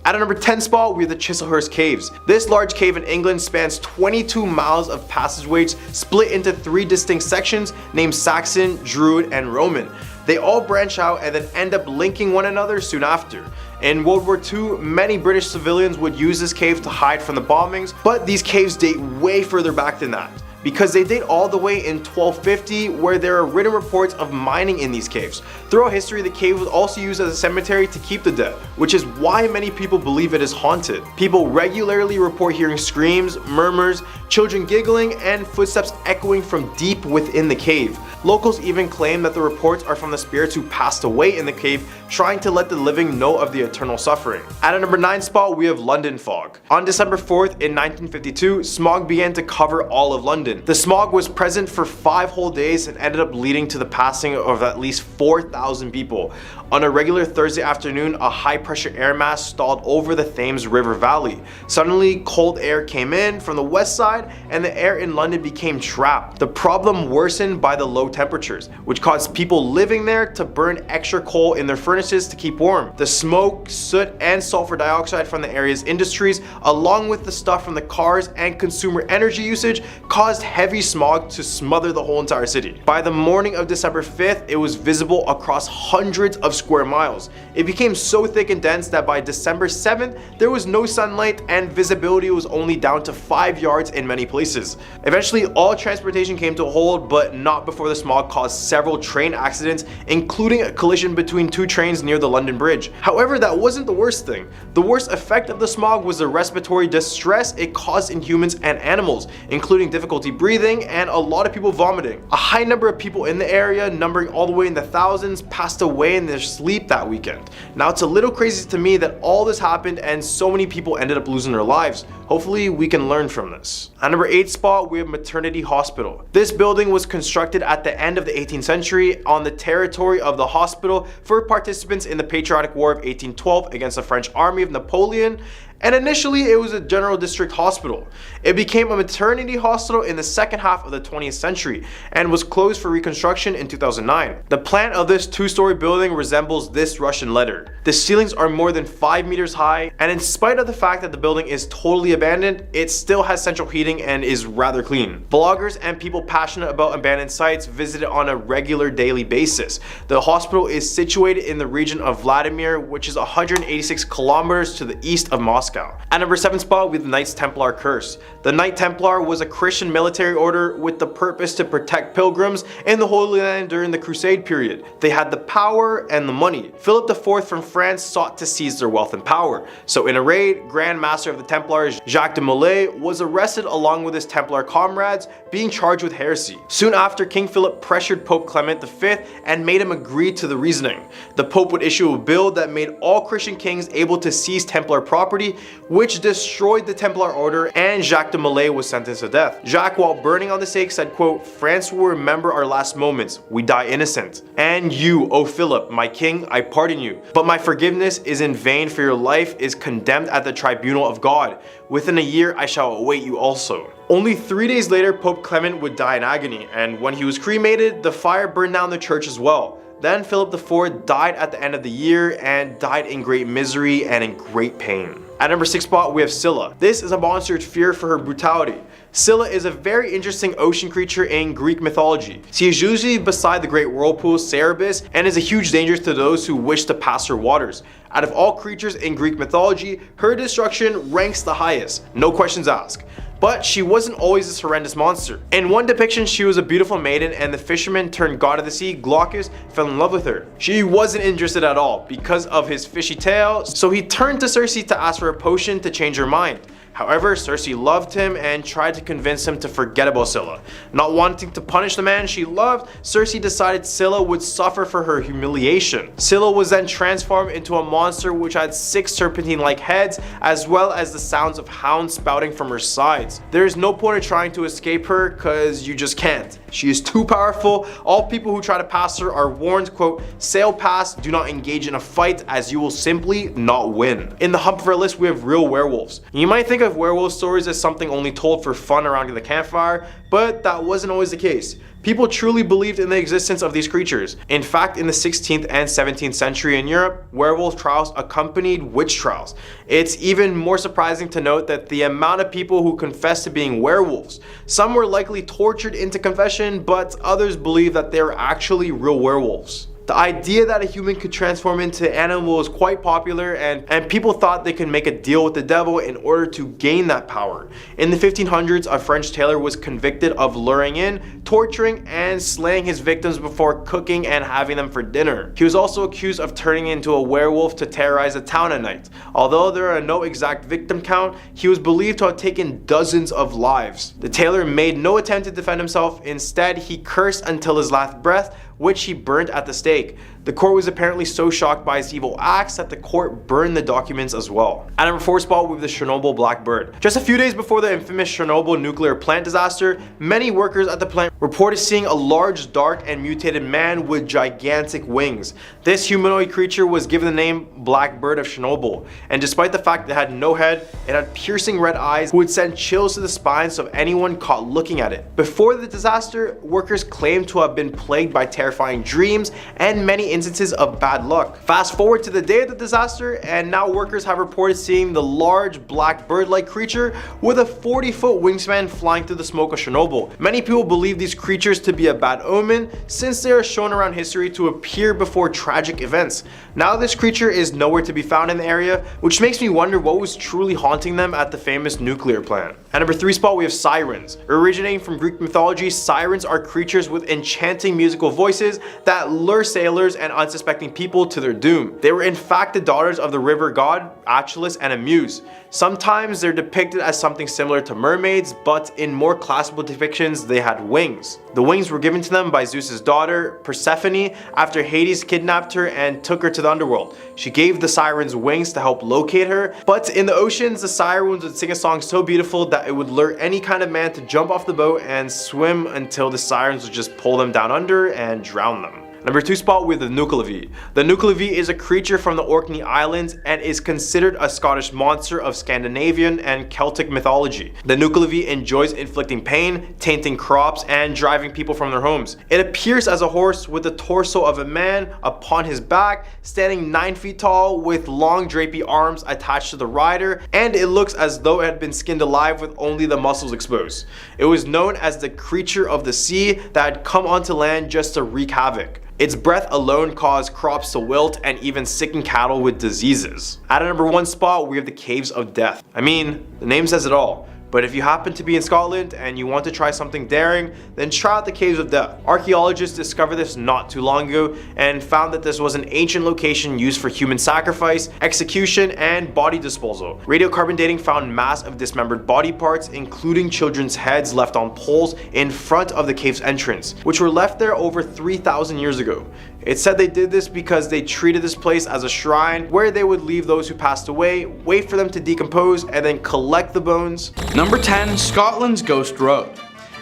At a number 10 spot, we have the Chiselhurst Caves. This large cave in England spans 22 miles of passageways split into 3 distinct sections named Saxon, Druid, and Roman. They all branch out and then end up linking one another soon after. In World War II, many British civilians would use this cave to hide from the bombings, but these caves date way further back than that, because they date all the way in 1250, where there are written reports of mining in these caves. Throughout history, the cave was also used as a cemetery to keep the dead, which is why many people believe it is haunted. People regularly report hearing screams, murmurs, children giggling, and footsteps echoing from deep within the cave. Locals even claim that the reports are from the spirits who passed away in the cave, trying to let the living know of the eternal suffering. At a number 9 spot, we have London fog. On December 4th in 1952, smog began to cover all of London. The smog was present for 5 whole days and ended up leading to the passing of at least 4,000 people. On a regular Thursday afternoon, a high pressure air mass stalled over the Thames River Valley. Suddenly, cold air came in from the west side and the air in London became trapped. The problem worsened by the low temperatures, which caused people living there to burn extra coal in their furnaces to keep warm. The smoke, soot, and sulfur dioxide from the area's industries, along with the stuff from the cars and consumer energy usage, caused heavy smog to smother the whole entire city. By the morning of December 5th, it was visible across hundreds of square miles. It became so thick and dense that by December 7th, there was no sunlight and visibility was only down to 5 yards in many places. Eventually, all transportation came to a halt, but not before the smog caused several train accidents, including a collision between 2 trains near the London Bridge. However, that wasn't the worst thing. The worst effect of the smog was the respiratory distress it caused in humans and animals, including difficulty breathing and a lot of people vomiting. A high number of people in the area, numbering all the way in the thousands, passed away in their sleep that weekend. Now, it's a little crazy to me that all this happened and so many people ended up losing their lives. Hopefully we can learn from this. At number 8 spot, we have Maternity Hospital. This building was constructed at the end of the 18th century on the territory of the hospital for participants in the Patriotic War of 1812 against the French army of Napoleon, and initially it was a general district hospital. It became a maternity hospital in the second half of the 20th century and was closed for reconstruction in 2009. The plan of this 2-story building resembles this Russian letter. The ceilings are more than 5 meters high, and in spite of the fact that the building is totally abandoned, it still has central heating and is rather clean. Bloggers and people passionate about abandoned sites visit it on a regular daily basis. The hospital is situated in the region of Vladimir, which is 186 kilometers to the east of Moscow. At number 7 spot, we have the Knights Templar curse. The Knight Templar was a Christian military order with the purpose to protect pilgrims in the Holy Land during the Crusade period. They had the power and the money. Philip IV from France sought to seize their wealth and power. So in a raid, Grand Master of the Templars, Jacques de Molay, was arrested along with his Templar comrades, being charged with heresy. Soon after, King Philip pressured Pope Clement V and made him agree to the reasoning. The Pope would issue a bill that made all Christian kings able to seize Templar property, which destroyed the Templar order, and Jacques de Molay was sentenced to death. Jacques, while burning on the stake, said, quote, "France will remember our last moments. We die innocent. And you, O Philip, my king, I pardon you. But my forgiveness is in vain, for your life is condemned at the tribunal of God. Within a year I shall await you also." Only 3 days later, Pope Clement would die in agony, and when he was cremated, the fire burned down the church as well. Then Philip IV died at the end of the year and died in great misery and in great pain. At number 6 spot, we have Cilla. This is a monster feared for her brutality. Scylla is a very interesting ocean creature in Greek mythology. She is usually beside the great whirlpool Cerberus and is a huge danger to those who wish to pass her waters. Out of all creatures in Greek mythology, her destruction ranks the highest, no questions asked. But she wasn't always this horrendous monster. In one depiction, she was a beautiful maiden and the fisherman turned god of the sea, Glaucus, fell in love with her. She wasn't interested at all because of his fishy tail, so he turned to Circe to ask for a potion to change her mind. However, Circe loved him and tried to convince him to forget about Scylla. Not wanting to punish the man she loved, Circe decided Scylla would suffer for her humiliation. Scylla was then transformed into a monster which had 6 serpentine-like heads, as well as the sounds of hounds spouting from her sides. There is no point in trying to escape her, cause you just can't. She is too powerful. All people who try to pass her are warned, quote, "Sail past, do not engage in a fight, as you will simply not win." In the hump of our list, we have real werewolves. You might think of werewolf stories as something only told for fun around the campfire, but that wasn't always the case. People truly believed in the existence of these creatures. In fact, in the 16th and 17th century in Europe, werewolf trials accompanied witch trials. It's even more surprising to note that the amount of people who confessed to being werewolves. Some were likely tortured into confession, but others believed that they were actually real werewolves. The idea that a human could transform into an animal was quite popular, and people thought they could make a deal with the devil in order to gain that power. In the 1500s, a French tailor was convicted of luring in, torturing, and slaying his victims before cooking and having them for dinner. He was also accused of turning into a werewolf to terrorize a town at night. Although there are no exact victim count, he was believed to have taken dozens of lives. The tailor made no attempt to defend himself. Instead, he cursed until his last breath, which he burned at the stake. The court was apparently so shocked by his evil acts that the court burned the documents as well. At number 4 spot, we have the Chernobyl Blackbird. Just a few days before the infamous Chernobyl nuclear plant disaster, many workers at the plant reported seeing a large, dark, and mutated man with gigantic wings. This humanoid creature was given the name Blackbird of Chernobyl, and despite the fact that it had no head, it had piercing red eyes would send chills to the spines of anyone caught looking at it. Before the disaster, workers claimed to have been plagued by terrifying dreams and many instances of bad luck. Fast forward to the day of the disaster, and now workers have reported seeing the large black bird-like creature with a 40-foot wingspan flying through the smoke of Chernobyl. Many people believe these creatures to be a bad omen since they are shown around history to appear before tragic events. Now this creature is nowhere to be found in the area, which makes me wonder what was truly haunting them at the famous nuclear plant. At number 3 spot, we have Sirens. Originating from Greek mythology, Sirens are creatures with enchanting musical voices that lure sailors and unsuspecting people to their doom. They were in fact the daughters of the river god Achilles and a muse. Sometimes they're depicted as something similar to mermaids, but in more classical depictions they had wings. The wings were given to them by Zeus's daughter Persephone after Hades kidnapped her and took her to the underworld. She gave the Sirens wings to help locate her, but in the oceans the Sirens would sing a song so beautiful that it would lure any kind of man to jump off the boat and swim until the Sirens would just pull them down under and drown them. Number 2 spot, with the Nucleavi. The Nucleavi is a creature from the Orkney Islands and is considered a Scottish monster of Scandinavian and Celtic mythology. The Nucleavi enjoys inflicting pain, tainting crops, and driving people from their homes. It appears as a horse with the torso of a man upon his back, standing 9 feet tall with long drapey arms attached to the rider, and it looks as though it had been skinned alive with only the muscles exposed. It was known as the creature of the sea that had come onto land just to wreak havoc. Its breath alone caused crops to wilt and even sicken cattle with diseases. At a number 1 spot, we have the Caves of Death. I mean, the name says it all. But if you happen to be in Scotland and you want to try something daring, then try out the Caves of Death. Archaeologists discovered this not too long ago and found that this was an ancient location used for human sacrifice, execution, and body disposal. Radiocarbon dating found mass of dismembered body parts, including children's heads left on poles in front of the cave's entrance, which were left there over 3,000 years ago. It said they did this because they treated this place as a shrine where they would leave those who passed away, wait for them to decompose, and then collect the bones. Number 10, Scotland's Ghost Road.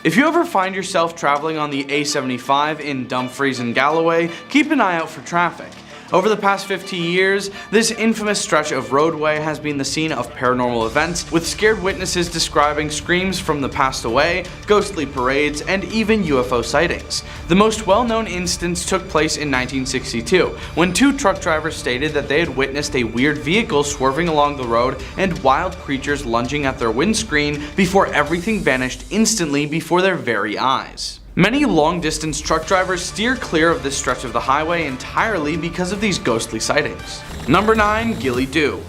If you ever find yourself traveling on the A75 in Dumfries and Galloway, keep an eye out for traffic. Over the past 50 years, this infamous stretch of roadway has been the scene of paranormal events, with scared witnesses describing screams from the passed away, ghostly parades, and even UFO sightings. The most well-known instance took place in 1962, when 2 truck drivers stated that they had witnessed a weird vehicle swerving along the road and wild creatures lunging at their windscreen before everything vanished instantly before their very eyes. Many long-distance truck drivers steer clear of this stretch of the highway entirely because of these ghostly sightings. Number 9, Gilly Doo.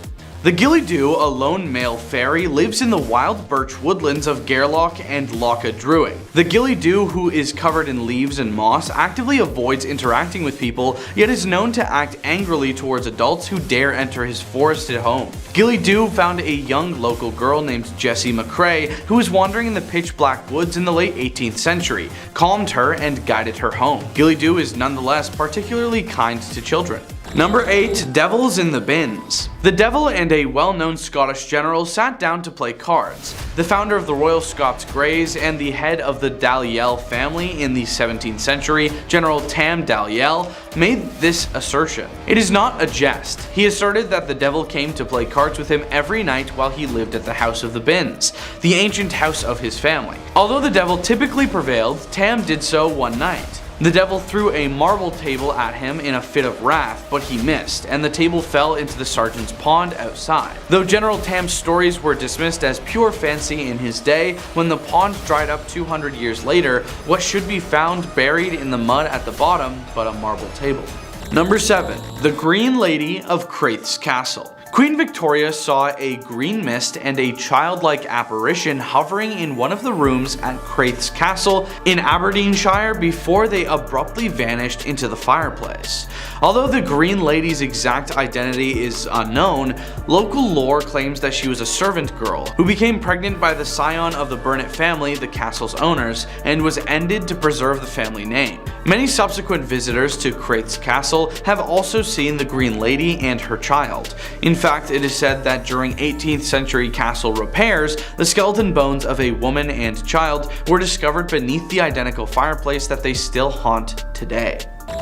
The Gilly Doo, a lone male fairy, lives in the wild birch woodlands of Gairloch and Loch Druin. The Gilly Doo, who is covered in leaves and moss, actively avoids interacting with people, yet is known to act angrily towards adults who dare enter his forested home. Gilly Doo found a young local girl named Jessie McCrae, who was wandering in the pitch black woods in the late 18th century, calmed her and guided her home. Gilly Doo is nonetheless particularly kind to children. Number 8. Devils in the Bins. The Devil and a well-known Scottish general sat down to play cards. The founder of the Royal Scots Greys and the head of the Dalia family in the 17th century, General Tam Dalyell, made this assertion. It is not a jest. He asserted that the Devil came to play cards with him every night while he lived at the House of the Bins, the ancient house of his family. Although the Devil typically prevailed, Tam did so one night. The Devil threw a marble table at him in a fit of wrath, but he missed, and the table fell into the sergeant's pond outside. Though General Tam's stories were dismissed as pure fancy in his day, when the pond dried up 200 years later, what should be found buried in the mud at the bottom but a marble table? Number 7. The Green Lady of Craith's Castle. Queen Victoria saw a green mist and a childlike apparition hovering in one of the rooms at Craith's Castle in Aberdeenshire before they abruptly vanished into the fireplace. Although the Green Lady's exact identity is unknown, local lore claims that she was a servant girl who became pregnant by the scion of the Burnett family, the castle's owners, and was ended to preserve the family name. Many subsequent visitors to Craith's Castle have also seen the Green Lady and her child. In fact, it is said that during 18th century castle repairs, the skeleton bones of a woman and child were discovered beneath the identical fireplace that they still haunt today.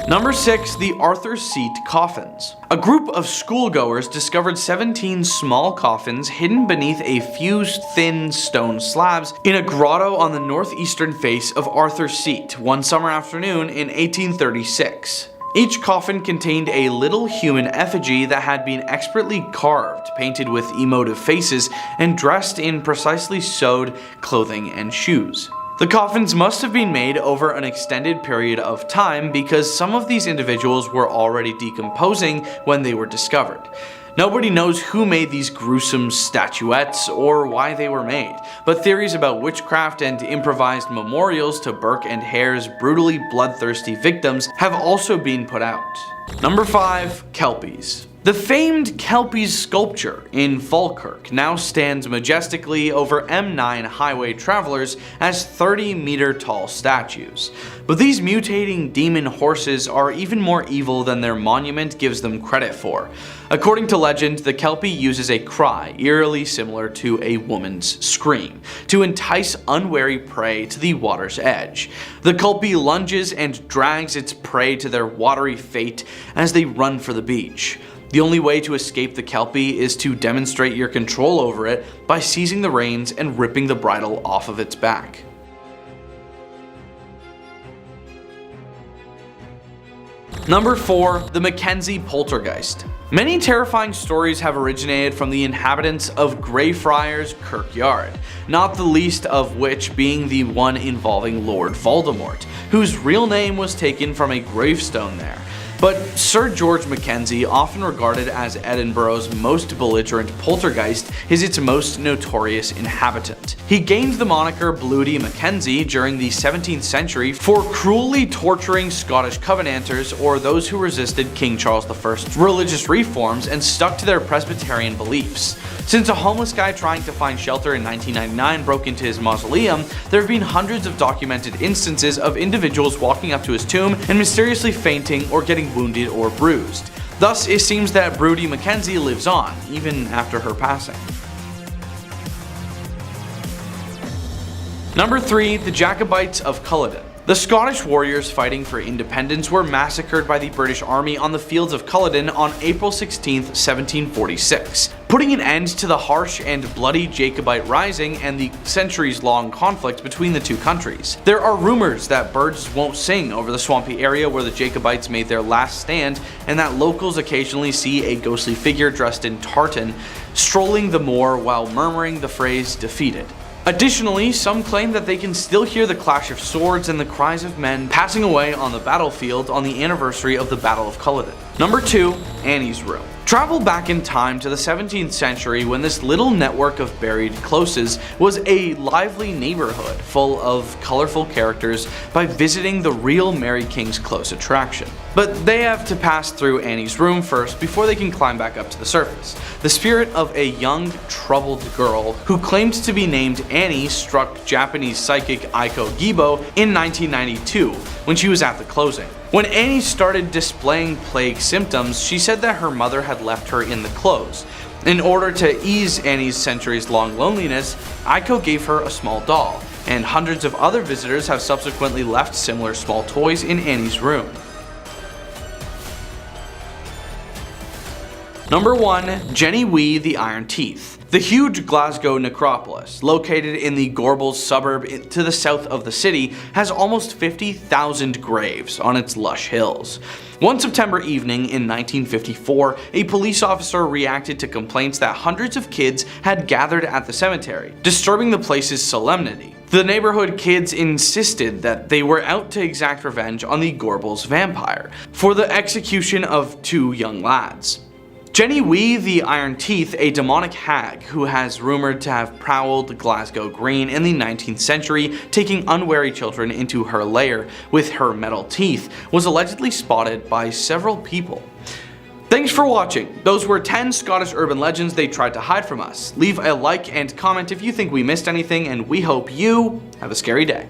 Number 6. The Arthur's Seat Coffins. A group of schoolgoers discovered 17 small coffins hidden beneath a few thin stone slabs in a grotto on the northeastern face of Arthur's Seat one summer afternoon in 1836. Each coffin contained a little human effigy that had been expertly carved, painted with emotive faces, and dressed in precisely sewed clothing and shoes. The coffins must have been made over an extended period of time because some of these individuals were already decomposing when they were discovered. Nobody knows who made these gruesome statuettes or why they were made, but theories about witchcraft and improvised memorials to Burke and Hare's brutally bloodthirsty victims have also been put out. Number 5. Kelpies. The famed Kelpies sculpture in Falkirk now stands majestically over M9 highway travelers as 30-meter tall statues. But these mutating demon horses are even more evil than their monument gives them credit for. According to legend, the Kelpie uses a cry eerily similar to a woman's scream to entice unwary prey to the water's edge. The Kelpie lunges and drags its prey to their watery fate as they run for the beach. The only way to escape the Kelpie is to demonstrate your control over it by seizing the reins and ripping the bridle off of its back. Number 4. The Mackenzie Poltergeist. Many terrifying stories have originated from the inhabitants of Greyfriars Kirkyard, not the least of which being the one involving Lord Voldemort, whose real name was taken from a gravestone there. But Sir George Mackenzie, often regarded as Edinburgh's most belligerent poltergeist, is its most notorious inhabitant. He gained the moniker Bloody Mackenzie during the 17th century for cruelly torturing Scottish Covenanters or those who resisted King Charles I's religious reforms and stuck to their Presbyterian beliefs. Since a homeless guy trying to find shelter in 1999 broke into his mausoleum, there have been hundreds of documented instances of individuals walking up to his tomb and mysteriously fainting or getting wounded or bruised. Thus, it seems that Brodie Mackenzie lives on, even after her passing. Number 3. The Jacobites of Culligan. The Scottish warriors fighting for independence were massacred by the British Army on the fields of Culloden on April 16, 1746, putting an end to the harsh and bloody Jacobite rising and the centuries-long conflict between the two countries. There are rumors that birds won't sing over the swampy area where the Jacobites made their last stand, and that locals occasionally see a ghostly figure dressed in tartan strolling the moor while murmuring the phrase "defeated." Additionally, some claim that they can still hear the clash of swords and the cries of men passing away on the battlefield on the anniversary of the Battle of Culloden. Number 2. Annie's Room. Travel back in time to the 17th century when this little network of buried closes was a lively neighborhood full of colorful characters by visiting the real Mary King's Close attraction. But they have to pass through Annie's Room first before they can climb back up to the surface. The spirit of a young, troubled girl who claimed to be named Annie struck Japanese psychic Aiko Gibo in 1992, when she was at the closing. When Annie started displaying plague symptoms, she said that her mother had left her in the close. In order to ease Annie's centuries-long loneliness, Aiko gave her a small doll, and hundreds of other visitors have subsequently left similar small toys in Annie's room. Number 1. Jenny Wee the Iron Teeth. The huge Glasgow necropolis, located in the Gorbals suburb to the south of the city, has almost 50,000 graves on its lush hills. One September evening in 1954, a police officer reacted to complaints that hundreds of kids had gathered at the cemetery, disturbing the place's solemnity. The neighborhood kids insisted that they were out to exact revenge on the Gorbals vampire for the execution of 2 young lads. Jenny Wee the Iron Teeth, a demonic hag who has rumored to have prowled Glasgow Green in the 19th century, taking unwary children into her lair with her metal teeth, was allegedly spotted by several people. Thanks for watching. Those were 10 Scottish urban legends they tried to hide from us. Leave a like and comment if you think we missed anything, and we hope you have a scary day.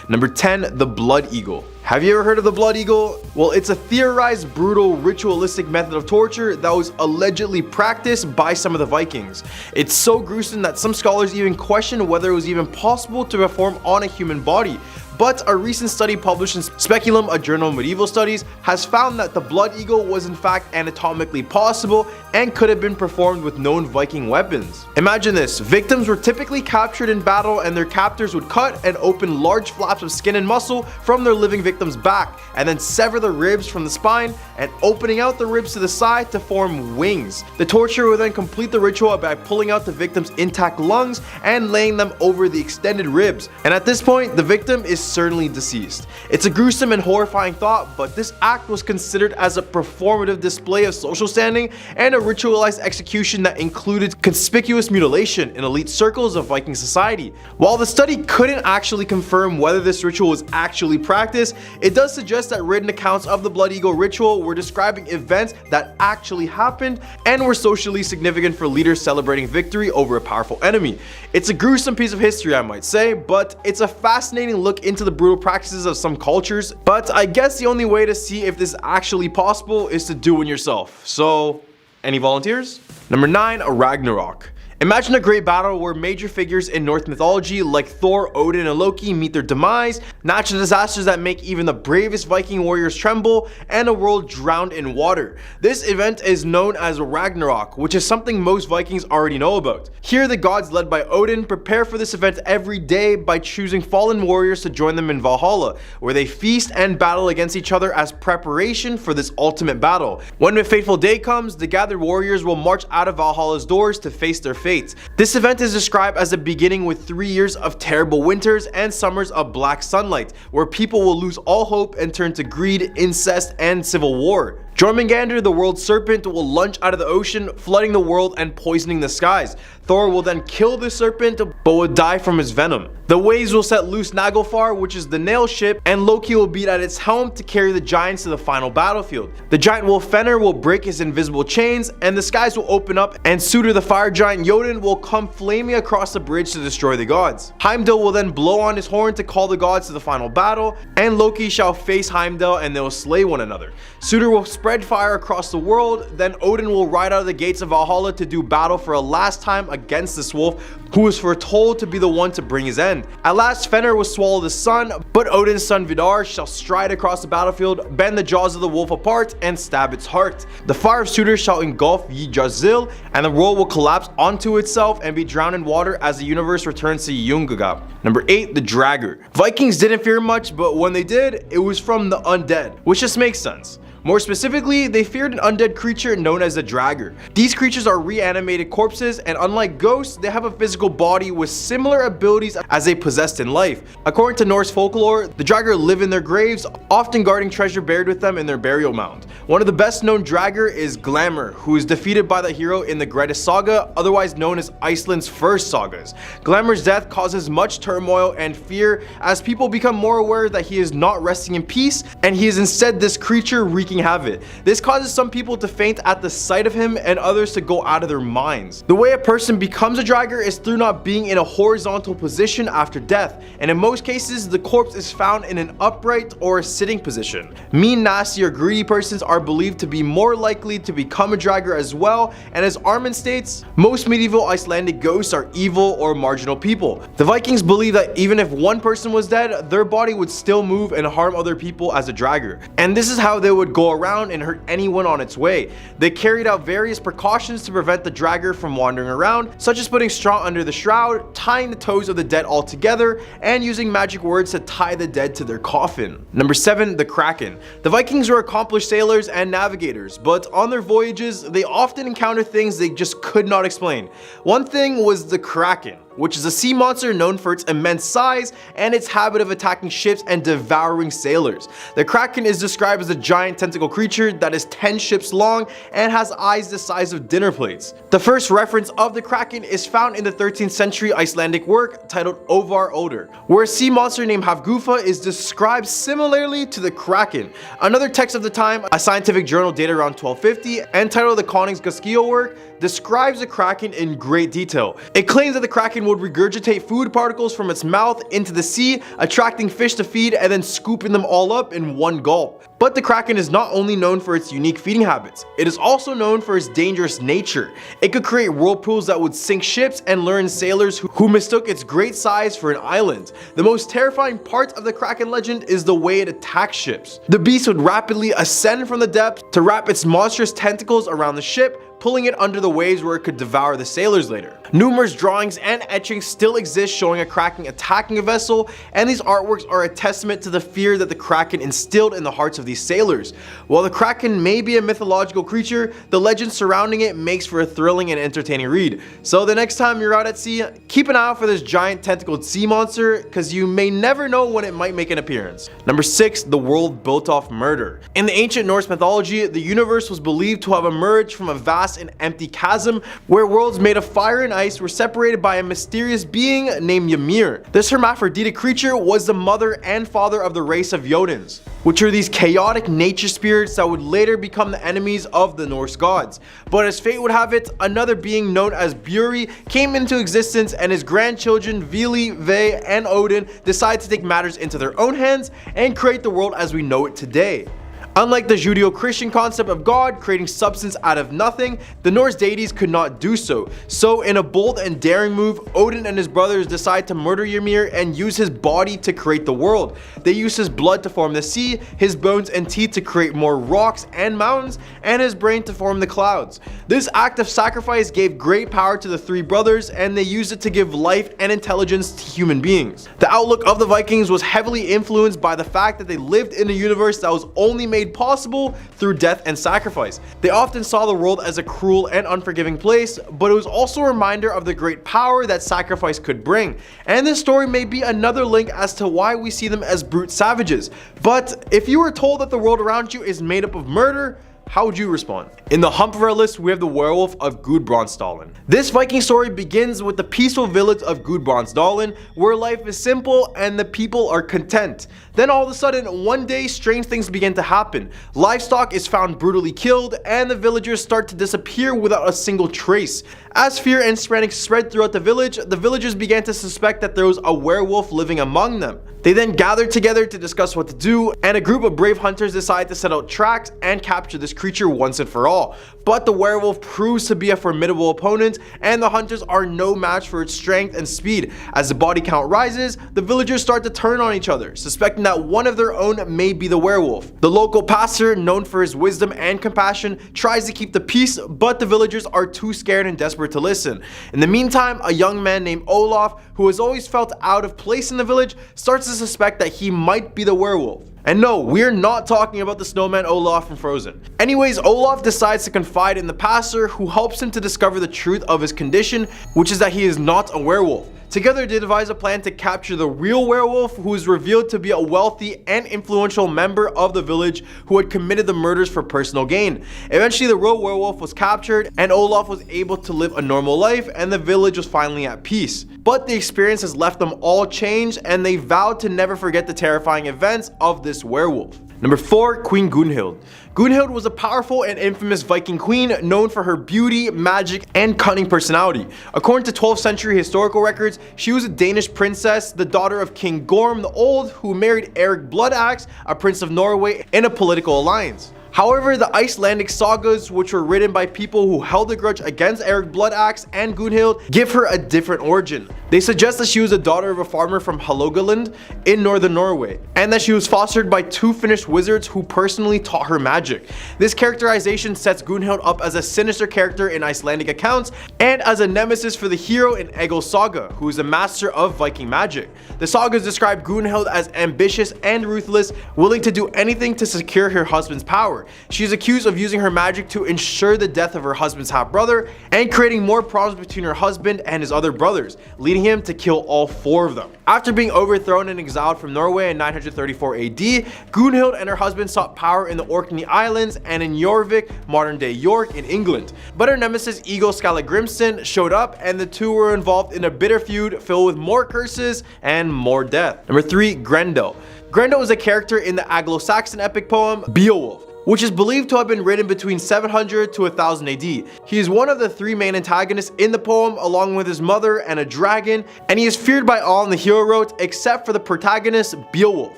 Number 10, the Blood Eagle. Have you ever heard of the Blood Eagle? Well, it's a theorized, brutal, ritualistic method of torture that was allegedly practiced by some of the Vikings. It's so gruesome that some scholars even question whether it was even possible to perform on a human body. But a recent study published in Speculum, a journal of medieval studies, has found that the Blood Eagle was in fact anatomically possible and could have been performed with known Viking weapons. Imagine this: victims were typically captured in battle, and their captors would cut and open large flaps of skin and muscle from their living victim's back, and then sever the ribs from the spine and opening out the ribs to the side to form wings. The torturer would then complete the ritual by pulling out the victim's intact lungs and laying them over the extended ribs, and at this point the victim is certainly deceased. It's a gruesome and horrifying thought, but this act was considered as a performative display of social standing and a ritualized execution that included conspicuous mutilation in elite circles of Viking society. While the study couldn't actually confirm whether this ritual was actually practiced, it does suggest that written accounts of the Blood Eagle ritual were describing events that actually happened and were socially significant for leaders celebrating victory over a powerful enemy. It's a gruesome piece of history, I might say, but it's a fascinating look into the brutal practices of some cultures. But I guess the only way to see if this is actually possible is to do it yourself. So, any volunteers? Number 9, a Ragnarok. Imagine a great battle where major figures in Norse mythology like Thor, Odin, and Loki meet their demise, natural disasters that make even the bravest Viking warriors tremble, and a world drowned in water. This event is known as Ragnarok, which is something most Vikings already know about. Here, the gods led by Odin prepare for this event every day by choosing fallen warriors to join them in Valhalla, where they feast and battle against each other as preparation for this ultimate battle. When the fateful day comes, the gathered warriors will march out of Valhalla's doors to face their fate. This event is described as a beginning with 3 years of terrible winters and summers of black sunlight, where people will lose all hope and turn to greed, incest, and civil war. Jormungandr, the world serpent, will lunge out of the ocean, flooding the world and poisoning the skies. Thor will then kill the serpent, but will die from his venom. The waves will set loose Naglfar, which is the nail ship, and Loki will beat at its helm to carry the giants to the final battlefield. The giant wolf Fenner will break his invisible chains, and the skies will open up, and Surtur the fire giant Jotun will come flaming across the bridge to destroy the gods. Heimdall will then blow on his horn to call the gods to the final battle, and Loki shall face Heimdall and they will slay one another. Surtur will spread fire across the world, then Odin will ride out of the gates of Valhalla to do battle for a last time against this wolf, who was foretold to be the one to bring his end. At last, Fenrir will swallow the sun, but Odin's son Vidar shall stride across the battlefield, bend the jaws of the wolf apart, and stab its heart. The fire of Surtur shall engulf Yggdrasil, and the world will collapse onto itself and be drowned in water as the universe returns to Yungagap. Number 8, the Dragger. Vikings didn't fear much, but when they did, it was from the undead, which just makes sense. More specifically, they feared an undead creature known as the Dragger. These creatures are reanimated corpses, and unlike ghosts, they have a physical body with similar abilities as they possessed in life. According to Norse folklore, the Dragger live in their graves, often guarding treasure buried with them in their burial mound. One of the best known Dragger is Glamour, who is defeated by the hero in the Grettis Saga, otherwise known as Iceland's first sagas. Glamour's death causes much turmoil and fear as people become more aware that he is not resting in peace, and he is instead this creature wreaking wreaking havoc. This causes some people to faint at the sight of him and others to go out of their minds. The way a person becomes a Draugr is through not being in a horizontal position after death, and in most cases the corpse is found in an upright or a sitting position. Mean, nasty, or greedy persons are believed to be more likely to become a Draugr as well, and as Armin states, most medieval Icelandic ghosts are evil or marginal people. The Vikings believed that even if one person was dead, their body would still move and harm other people as a Draugr, and this is how they would go around and hurt anyone on its way. They carried out various precautions to prevent the Draugr from wandering around, such as putting straw under the shroud, tying the toes of the dead all together, and using magic words to tie the dead to their coffin. Number 7. The Kraken. The Vikings were accomplished sailors and navigators, but on their voyages, they often encountered things they just could not explain. One thing was the Kraken, which is a sea monster known for its immense size and its habit of attacking ships and devouring sailors. The Kraken is described as a giant tentacle creature that is 10 ships long and has eyes the size of dinner plates. The first reference of the Kraken is found in the 13th century Icelandic work titled Ovar Odr, where a sea monster named Hafgufa is described similarly to the Kraken. Another text of the time, a scientific journal dated around 1250, entitled the Koningsgaskil work, describes the Kraken in great detail. It claims that the Kraken would regurgitate food particles from its mouth into the sea, attracting fish to feed and then scooping them all up in one gulp. But the Kraken is not only known for its unique feeding habits, it is also known for its dangerous nature. It could create whirlpools that would sink ships and lure in sailors who mistook its great size for an island. The most terrifying part of the Kraken legend is the way it attacks ships. The beast would rapidly ascend from the depths to wrap its monstrous tentacles around the ship, pulling it under the waves where it could devour the sailors later. Numerous drawings and etchings still exist showing a Kraken attacking a vessel, and these artworks are a testament to the fear that the Kraken instilled in the hearts of these sailors. While the Kraken may be a mythological creature, the legend surrounding it makes for a thrilling and entertaining read. So the next time you're out at sea, keep an eye out for this giant tentacled sea monster, because you may never know when it might make an appearance. Number 6. The world built off murder. In the ancient Norse mythology, the universe was believed to have emerged from a vast and empty chasm where worlds made of fire and ice were separated by a mysterious being named Ymir. This hermaphroditic creature was the mother and father of the race of Jotuns, which are these chaotic nature spirits that would later become the enemies of the Norse gods. But as fate would have it, another being known as Buri came into existence, and his grandchildren Vili, Ve, and Odin decided to take matters into their own hands and create the world as we know it today. Unlike the Judeo-Christian concept of God creating substance out of nothing, the Norse deities could not do so. So in a bold and daring move, Odin and his brothers decide to murder Ymir and use his body to create the world. They use his blood to form the sea, his bones and teeth to create more rocks and mountains, and his brain to form the clouds. This act of sacrifice gave great power to the three brothers, and they used it to give life and intelligence to human beings. The outlook of the Vikings was heavily influenced by the fact that they lived in a universe that was only made possible through death and sacrifice. They often saw the world as a cruel and unforgiving place, but it was also a reminder of the great power that sacrifice could bring. And this story may be another link as to why we see them as brute savages. But if you were told that the world around you is made up of murder, how would you respond? In the hump of our list, we have the Werewolf of Gudbrandsdalen. This Viking story begins with the peaceful village of Gudbrandsdalen, where life is simple and the people are content. Then all of a sudden, one day, strange things begin to happen. Livestock is found brutally killed, and the villagers start to disappear without a single trace. As fear and panic spread throughout the villagers began to suspect that there was a werewolf living among them. They then gathered together to discuss what to do, and a group of brave hunters decide to set out tracks and capture this creature once and for all. But the werewolf proves to be a formidable opponent, and the hunters are no match for its strength and speed. As the body count rises, the villagers start to turn on each other, suspecting that one of their own may be the werewolf. The local pastor, known for his wisdom and compassion, tries to keep the peace, but the villagers are too scared and desperate to listen. In the meantime, a young man named Olaf, who has always felt out of place in the village, starts to suspect that he might be the werewolf. And no, we're not talking about the snowman Olaf from Frozen. Anyways, Olaf decides to confide in the pastor, who helps him to discover the truth of his condition, which is that he is not a werewolf. Together, they devise a plan to capture the real werewolf, who is revealed to be a wealthy and influential member of the village who had committed the murders for personal gain. Eventually, the real werewolf was captured, and Olaf was able to live a normal life, and the village was finally at peace. But the experience has left them all changed, and they vowed to never forget the terrifying events of this werewolf. Number 4, Queen Gunhild. Gunhild was a powerful and infamous Viking queen known for her beauty, magic, and cunning personality. According to 12th century historical records, she was a Danish princess, the daughter of King Gorm the Old, who married Eric Bloodaxe, a prince of Norway, in a political alliance. However, the Icelandic sagas, which were written by people who held a grudge against Eric Bloodaxe and Gunhild, give her a different origin. They suggest that she was a daughter of a farmer from Hålogaland in northern Norway, and that she was fostered by 2 Finnish wizards who personally taught her magic. This characterization sets Gunhild up as a sinister character in Icelandic accounts, and as a nemesis for the hero in Egil's saga, who is a master of Viking magic. The sagas describe Gunhild as ambitious and ruthless, willing to do anything to secure her husband's power. She is accused of using her magic to ensure the death of her husband's half-brother and creating more problems between her husband and his other brothers, leading him to kill all 4 of them. After being overthrown and exiled from Norway in 934 AD, Gunhild and her husband sought power in the Orkney Islands and in Jorvik, modern-day York, in England. But her nemesis Egil Skallagrimsson showed up, and the two were involved in a bitter feud filled with more curses and more death. Number 3, Grendel. Grendel is a character in the Anglo-Saxon epic poem Beowulf, which is believed to have been written between 700 to 1000 AD. He is one of the 3 main antagonists in the poem, along with his mother and a dragon, and he is feared by all in the hero wrote except for the protagonist Beowulf.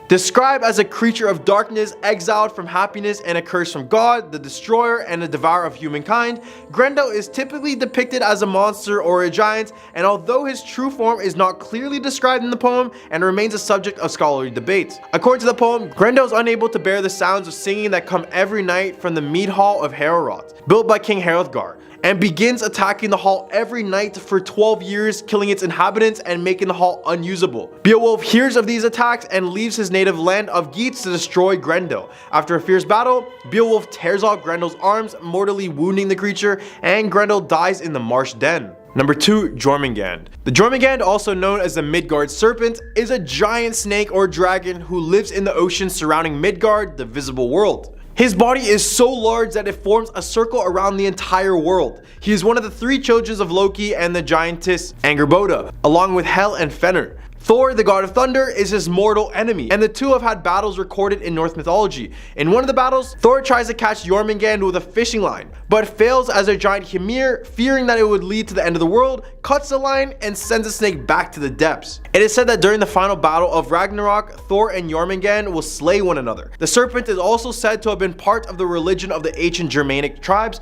Described as a creature of darkness, exiled from happiness and a curse from God, the destroyer and the devourer of humankind, Grendel is typically depicted as a monster or a giant, and although his true form is not clearly described in the poem and remains a subject of scholarly debate. According to the poem, Grendel is unable to bear the sounds of singing that come every night from the mead hall of Haralot, built by King Hrothgar, and begins attacking the hall every night for 12 years, killing its inhabitants and making the hall unusable. Beowulf hears of these attacks and leaves his native land of Geats to destroy Grendel. After a fierce battle, Beowulf tears off Grendel's arms, mortally wounding the creature, and Grendel dies in the marsh den. Number 2, Jormungand. The Jormungand, also known as the Midgard Serpent, is a giant snake or dragon who lives in the ocean surrounding Midgard, the visible world. His body is so large that it forms a circle around the entire world. He is one of the 3 children of Loki and the giantess Angerboda, along with Hel and Fenner. Thor, the god of thunder, is his mortal enemy, and the two have had battles recorded in Norse mythology. In one of the battles, Thor tries to catch Jormungand with a fishing line, but fails as a giant Ymir, fearing that it would lead to the end of the world, cuts the line and sends the snake back to the depths. It is said that during the final battle of Ragnarok, Thor and Jormungand will slay one another. The serpent is also said to have been part of the religion of the ancient Germanic tribes,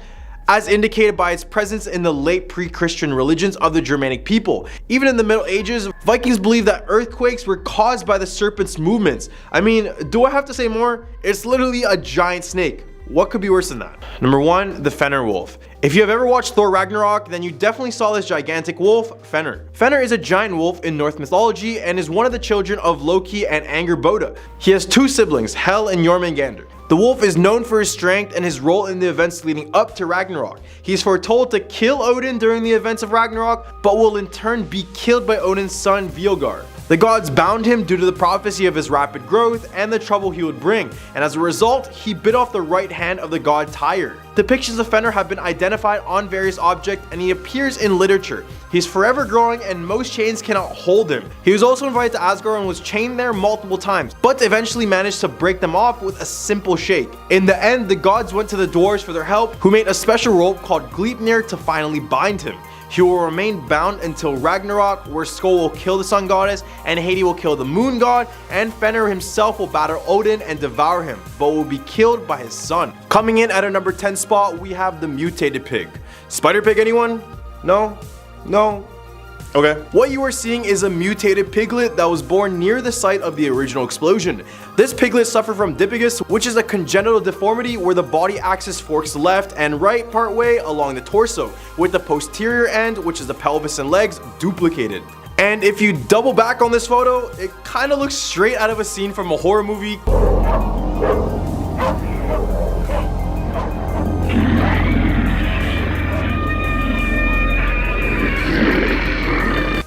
as indicated by its presence in the late pre-Christian religions of the Germanic people. Even in the Middle Ages, Vikings believed that earthquakes were caused by the serpent's movements. I mean, do I have to say more? It's literally a giant snake. What could be worse than that? Number 1, the Fenner Wolf. If you have ever watched Thor Ragnarok, then you definitely saw this gigantic wolf, Fenner. Fenner is a giant wolf in Norse mythology and is one of the children of Loki and Angerboda. He has 2 siblings, Hel and Jormungandr. The wolf is known for his strength and his role in the events leading up to Ragnarok. He is foretold to kill Odin during the events of Ragnarok, but will in turn be killed by Odin's son Vilgar. The gods bound him due to the prophecy of his rapid growth and the trouble he would bring, and as a result, he bit off the right hand of the god Tyr. Depictions of Fenner have been identified on various objects, and he appears in literature. He's forever growing and most chains cannot hold him. He was also invited to Asgard and was chained there multiple times, but eventually managed to break them off with a simple shake. In the end, the gods went to the dwarves for their help, who made a special rope called Gleipnir to finally bind him. He will remain bound until Ragnarok, where Skoll will kill the sun goddess and Hedi will kill the moon god, and Fenner himself will battle Odin and devour him, but will be killed by his son. Coming in at our number 10 spot, we have the mutated pig. Spider pig, anyone? No? No? Okay. What you are seeing is a mutated piglet that was born near the site of the original explosion. This piglet suffered from dipigus, which is a congenital deformity where the body axis forks left and right part way along the torso, with the posterior end, which is the pelvis and legs, duplicated. And if you double back on this photo, it kind of looks straight out of a scene from a horror movie.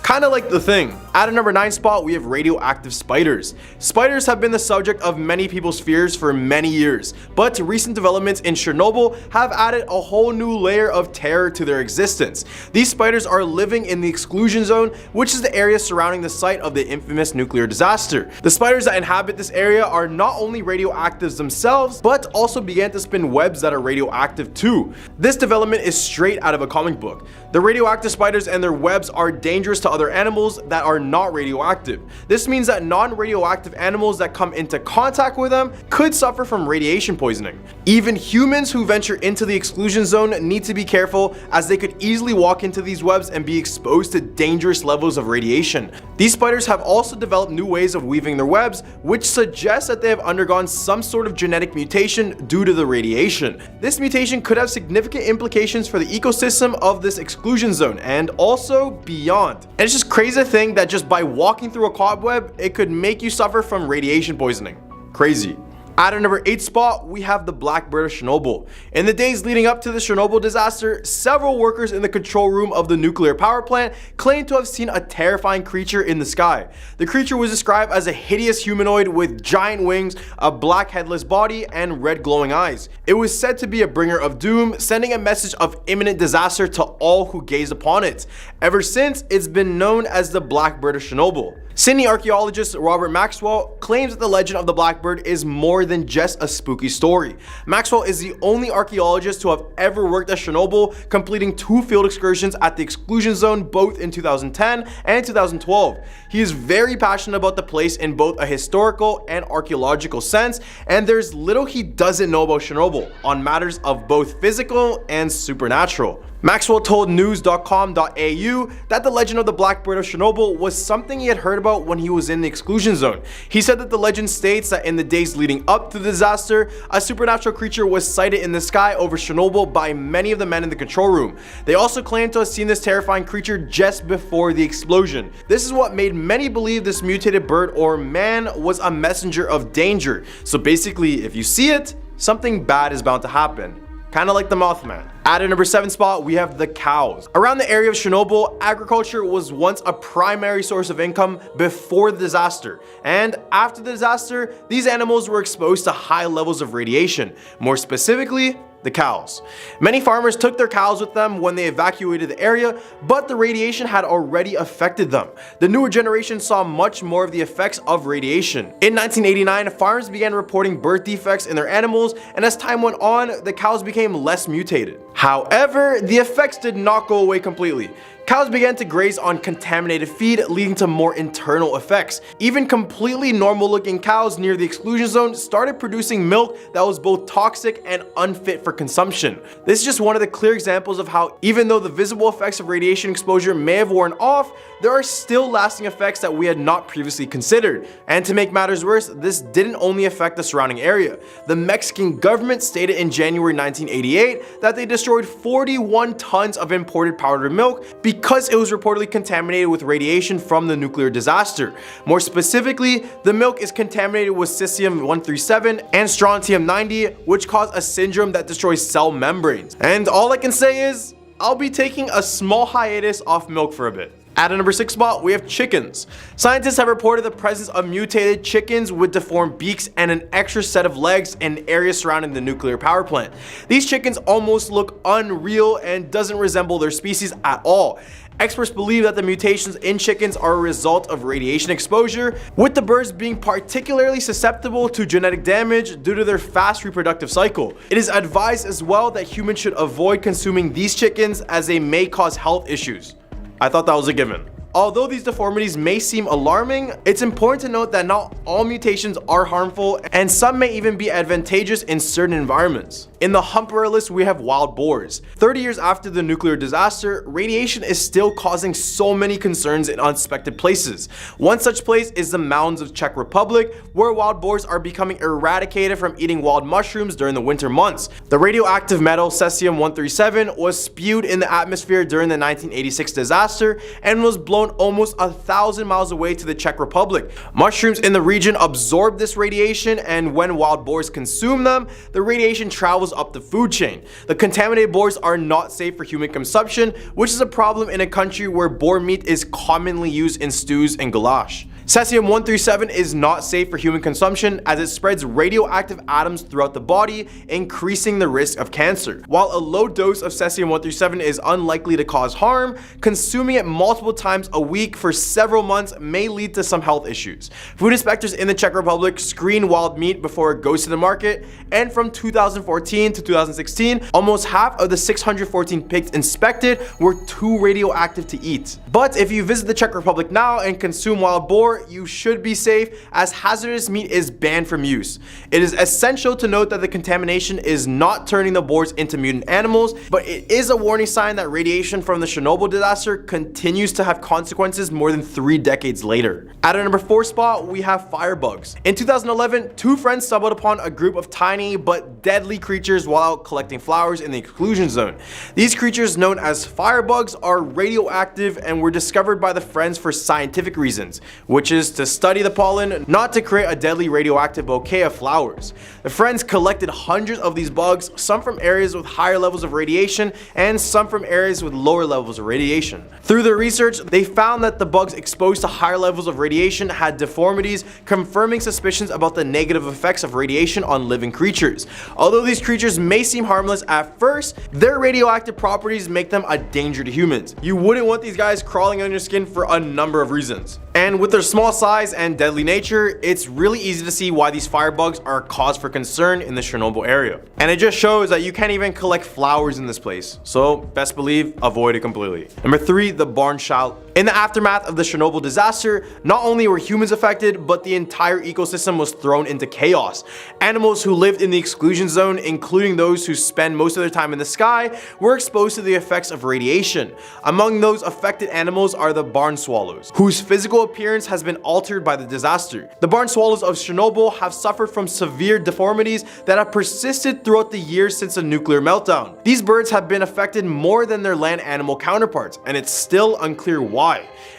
Kind of like The Thing. At a number 9 spot, we have radioactive spiders. Spiders have been the subject of many people's fears for many years, but recent developments in Chernobyl have added a whole new layer of terror to their existence. These spiders are living in the exclusion zone, which is the area surrounding the site of the infamous nuclear disaster. The spiders that inhabit this area are not only radioactives themselves, but also began to spin webs that are radioactive too. This development is straight out of a comic book. The radioactive spiders and their webs are dangerous to other animals that are not radioactive. This means that non-radioactive animals that come into contact with them could suffer from radiation poisoning. Even humans who venture into the exclusion zone need to be careful, as they could easily walk into these webs and be exposed to dangerous levels of radiation. These spiders have also developed new ways of weaving their webs, which suggests that they have undergone some sort of genetic mutation due to the radiation. This mutation could have significant implications for the ecosystem of this exclusion zone and also beyond. And it's just crazy to think that just by walking through a cobweb, it could make you suffer from radiation poisoning. Crazy. At a number 8 spot, we have the Blackbird of Chernobyl. In the days leading up to the Chernobyl disaster, several workers in the control room of the nuclear power plant claimed to have seen a terrifying creature in the sky. The creature was described as a hideous humanoid with giant wings, a black headless body, and red glowing eyes. It was said to be a bringer of doom, sending a message of imminent disaster to all who gazed upon it. Ever since, it's been known as the Blackbird of Chernobyl. Sydney archaeologist Robert Maxwell claims that the legend of the Blackbird is more than just a spooky story. Maxwell is the only archaeologist to have ever worked at Chernobyl, completing 2 field excursions at the exclusion zone both in 2010 and 2012. He is very passionate about the place in both a historical and archaeological sense, and there's little he doesn't know about Chernobyl on matters of both physical and supernatural. Maxwell told news.com.au that the legend of the Blackbird of Chernobyl was something he had heard about when he was in the exclusion zone. He said that the legend states that in the days leading up to the disaster, a supernatural creature was sighted in the sky over Chernobyl by many of the men in the control room. They also claimed to have seen this terrifying creature just before the explosion. This is what made many believe this mutated bird or man was a messenger of danger. So basically, if you see it, something bad is bound to happen. Kind of like the Mothman. At a number 7 spot, we have the cows. Around the area of Chernobyl, agriculture was once a primary source of income before the disaster. And after the disaster, these animals were exposed to high levels of radiation. More specifically, the cows. Many farmers took their cows with them when they evacuated the area, but the radiation had already affected them. The newer generation saw much more of the effects of radiation. In 1989, farmers began reporting birth defects in their animals, and as time went on, the cows became less mutated. However, the effects did not go away completely. Cows began to graze on contaminated feed, leading to more internal effects. Even completely normal looking cows near the exclusion zone started producing milk that was both toxic and unfit for consumption. This is just one of the clear examples of how, even though the visible effects of radiation exposure may have worn off, there are still lasting effects that we had not previously considered. And to make matters worse, this didn't only affect the surrounding area. The Mexican government stated in January 1988 that they destroyed 41 tons of imported powdered milk because it was reportedly contaminated with radiation from the nuclear disaster. More specifically, the milk is contaminated with cesium-137 and strontium-90, which cause a syndrome that destroys cell membranes. And all I can say is, I'll be taking a small hiatus off milk for a bit. At a number 6 spot, we have chickens. Scientists have reported the presence of mutated chickens with deformed beaks and an extra set of legs in areas surrounding the nuclear power plant. These chickens almost look unreal and doesn't resemble their species at all. Experts believe that the mutations in chickens are a result of radiation exposure, with the birds being particularly susceptible to genetic damage due to their fast reproductive cycle. It is advised as well that humans should avoid consuming these chickens as they may cause health issues. I thought that was a given. Although these deformities may seem alarming, it's important to note that not all mutations are harmful, and some may even be advantageous in certain environments. In the Humperer list, we have wild boars. 30 years after the nuclear disaster, radiation is still causing so many concerns in unexpected places. One such place is the mountains of Czech Republic, where wild boars are becoming eradicated from eating wild mushrooms during the winter months. The radioactive metal cesium-137 was spewed in the atmosphere during the 1986 disaster and was blown flown almost 1,000 miles away to the Czech Republic. Mushrooms in the region absorb this radiation, and when wild boars consume them, the radiation travels up the food chain. The contaminated boars are not safe for human consumption, which is a problem in a country where boar meat is commonly used in stews and goulash. Cesium-137 is not safe for human consumption as it spreads radioactive atoms throughout the body, increasing the risk of cancer. While a low dose of Cesium-137 is unlikely to cause harm, consuming it multiple times a week for several months may lead to some health issues. Food inspectors in the Czech Republic screen wild meat before it goes to the market, and from 2014 to 2016, almost half of the 614 pigs inspected were too radioactive to eat. But if you visit the Czech Republic now and consume wild boar, you should be safe, as hazardous meat is banned from use. It is essential to note that the contamination is not turning the boars into mutant animals, but it is a warning sign that radiation from the Chernobyl disaster continues to have consequences more than 3 decades later. At our number 4 spot, we have firebugs. In 2011, 2 friends stumbled upon a group of tiny but deadly creatures while out collecting flowers in the exclusion zone. These creatures, known as firebugs, are radioactive and were discovered by the friends for scientific reasons, which is to study the pollen, not to create a deadly radioactive bouquet of flowers. The friends collected hundreds of these bugs, some from areas with higher levels of radiation and some from areas with lower levels of radiation. Through their research, they found that the bugs exposed to higher levels of radiation had deformities, confirming suspicions about the negative effects of radiation on living creatures. Although these creatures may seem harmless at first, their radioactive properties make them a danger to humans. You wouldn't want these guys crawling on your skin for a number of reasons. And with their small size and deadly nature, it's really easy to see why these firebugs are a cause for concern in the Chernobyl area. And it just shows that you can't even collect flowers in this place. So best believe, avoid it completely. Number 3, the barn shallot. In the aftermath of the Chernobyl disaster, not only were humans affected, but the entire ecosystem was thrown into chaos. Animals who lived in the exclusion zone, including those who spend most of their time in the sky, were exposed to the effects of radiation. Among those affected animals are the barn swallows, whose physical appearance has been altered by the disaster. The barn swallows of Chernobyl have suffered from severe deformities that have persisted throughout the years since the nuclear meltdown. These birds have been affected more than their land animal counterparts, and it's still unclear why.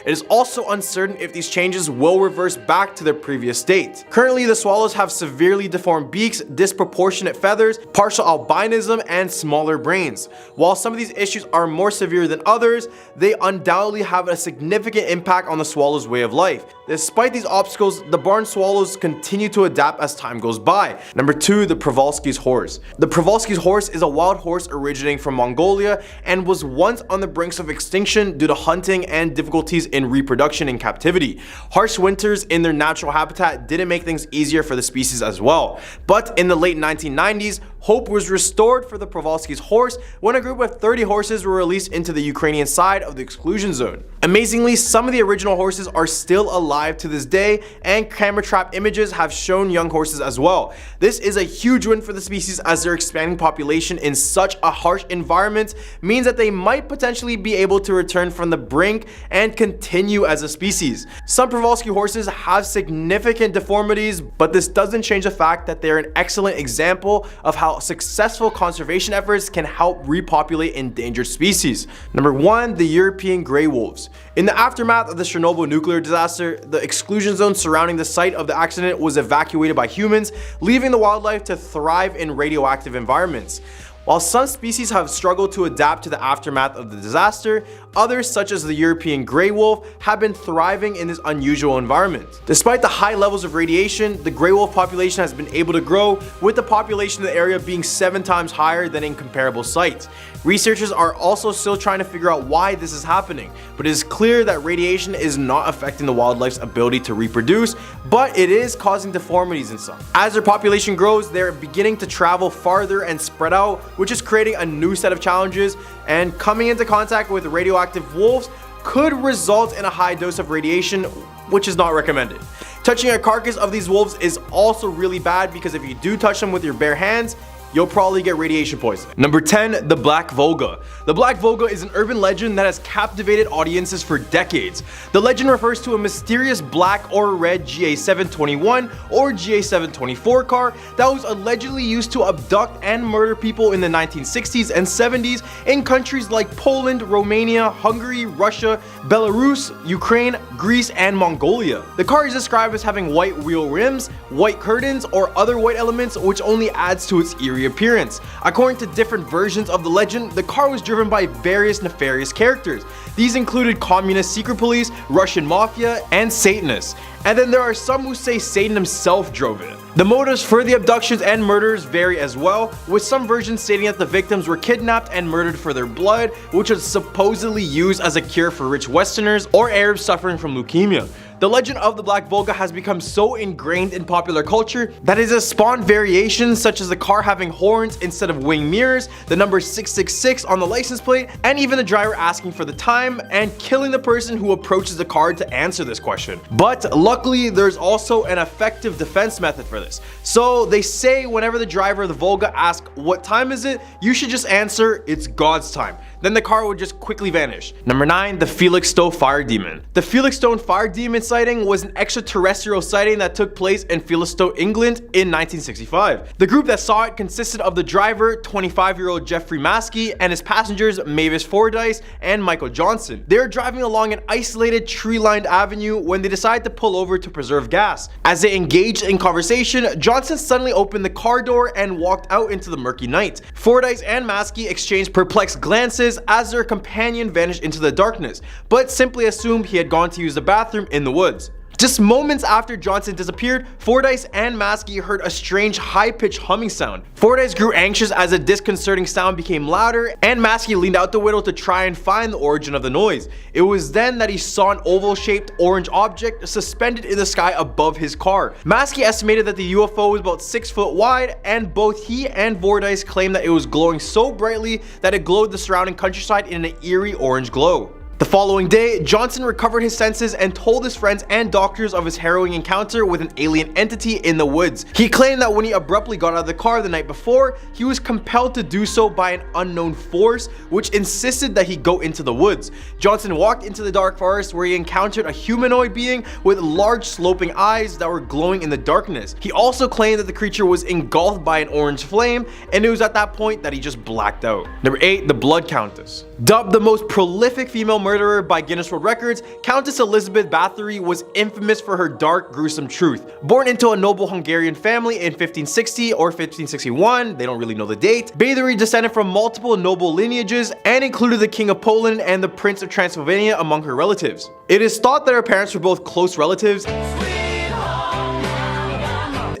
It is also uncertain if these changes will reverse back to their previous state. Currently, the swallows have severely deformed beaks, disproportionate feathers, partial albinism, and smaller brains. While some of these issues are more severe than others, they undoubtedly have a significant impact on the swallow's way of life. Despite these obstacles, the barn swallows continue to adapt as time goes by. Number 2, the Theprovolskys horse. The Theprovolskys horse is a wild horse originating from Mongolia and was once on the brinks of extinction due to hunting and difficulties in reproduction in captivity. Harsh winters in their natural habitat didn't make things easier for the species as well. But in the late 1990s, hope was restored for the Theprovolskys horse when a group of 30 horses were released into the Ukrainian side of the exclusion zone. Amazingly, some of the original horses are still alive to this day, and camera trap images have shown young horses as well. This is a huge win for the species, as their expanding population in such a harsh environment means that they might potentially be able to return from the brink and continue as a species. Some Theprovolsky horses have significant deformities, but this doesn't change the fact that they're an excellent example of how successful conservation efforts can help repopulate endangered species. Number 1, the European grey wolves. In the aftermath of the Chernobyl nuclear disaster, the exclusion zone surrounding the site of the accident was evacuated by humans, leaving the wildlife to thrive in radioactive environments. While some species have struggled to adapt to the aftermath of the disaster, others, such as the European grey wolf, have been thriving in this unusual environment. Despite the high levels of radiation, the grey wolf population has been able to grow, with the population of the area being 7 times higher than in comparable sites. Researchers are also still trying to figure out why this is happening, but it is clear that radiation is not affecting the wildlife's ability to reproduce, but it is causing deformities in some. As their population grows, they're beginning to travel farther and spread out, which is creating a new set of challenges, and coming into contact with radioactive wolves could result in a high dose of radiation, which is not recommended. Touching a carcass of these wolves is also really bad, because if you do touch them with your bare hands, you'll probably get radiation poisoning. Number 10, the Black Volga. The Black Volga is an urban legend that has captivated audiences for decades. The legend refers to a mysterious black or red GA721 or GA724 car that was allegedly used to abduct and murder people in the 1960s and 70s in countries like Poland, Romania, Hungary, Russia, Belarus, Ukraine, Greece, and Mongolia. The car is described as having white wheel rims, white curtains, or other white elements, which only adds to its eerie appearance. According to different versions of the legend, the car was driven by various nefarious characters. These included communist secret police, Russian mafia, and Satanists. And then there are some who say Satan himself drove it. The motives for the abductions and murders vary as well, with some versions stating that the victims were kidnapped and murdered for their blood, which was supposedly used as a cure for rich Westerners or Arabs suffering from leukemia. The legend of the Black Volga has become so ingrained in popular culture that it has spawned variations such as the car having horns instead of wing mirrors, the number 666 on the license plate, and even the driver asking for the time and killing the person who approaches the car to answer this question. But luckily, there's also an effective defense method for this. So they say whenever the driver of the Volga asks, "What time is it?" you should just answer, "It's God's time." Then the car would just quickly vanish. Number 9, the Felix Fire Demon. The Felix Fire Demon sighting was an extraterrestrial sighting that took place in Felixstowe, England in 1965. The group that saw it consisted of the driver, 25-year-old Jeffrey Maskey, and his passengers, Mavis Fordyce and Michael Johnson. They were driving along an isolated tree-lined avenue when they decided to pull over to preserve gas. As they engaged in conversation, Johnson suddenly opened the car door and walked out into the murky night. Fordyce and Maskey exchanged perplexed glances as their companion vanished into the darkness, but simply assumed he had gone to use the bathroom in the woods. Just moments after Johnson disappeared, Fordyce and Maskey heard a strange high-pitched humming sound. Fordyce grew anxious as the disconcerting sound became louder, and Maskey leaned out the window to try and find the origin of the noise. It was then that he saw an oval-shaped orange object suspended in the sky above his car. Maskey estimated that the UFO was about 6 foot wide, and both he and Fordyce claimed that it was glowing so brightly that it glowed the surrounding countryside in an eerie orange glow. The following day, Johnson recovered his senses and told his friends and doctors of his harrowing encounter with an alien entity in the woods. He claimed that when he abruptly got out of the car the night before, he was compelled to do so by an unknown force, which insisted that he go into the woods. Johnson walked into the dark forest where he encountered a humanoid being with large sloping eyes that were glowing in the darkness. He also claimed that the creature was engulfed by an orange flame, and it was at that point that he just blacked out. Number 8, the Blood Countess. Dubbed the most prolific female murderer by Guinness World Records, Countess Elizabeth Bathory was infamous for her dark, gruesome truth. Born into a noble Hungarian family in 1560 or 1561, they don't really know the date, Bathory descended from multiple noble lineages and included the King of Poland and the Prince of Transylvania among her relatives. It is thought that her parents were both close relatives,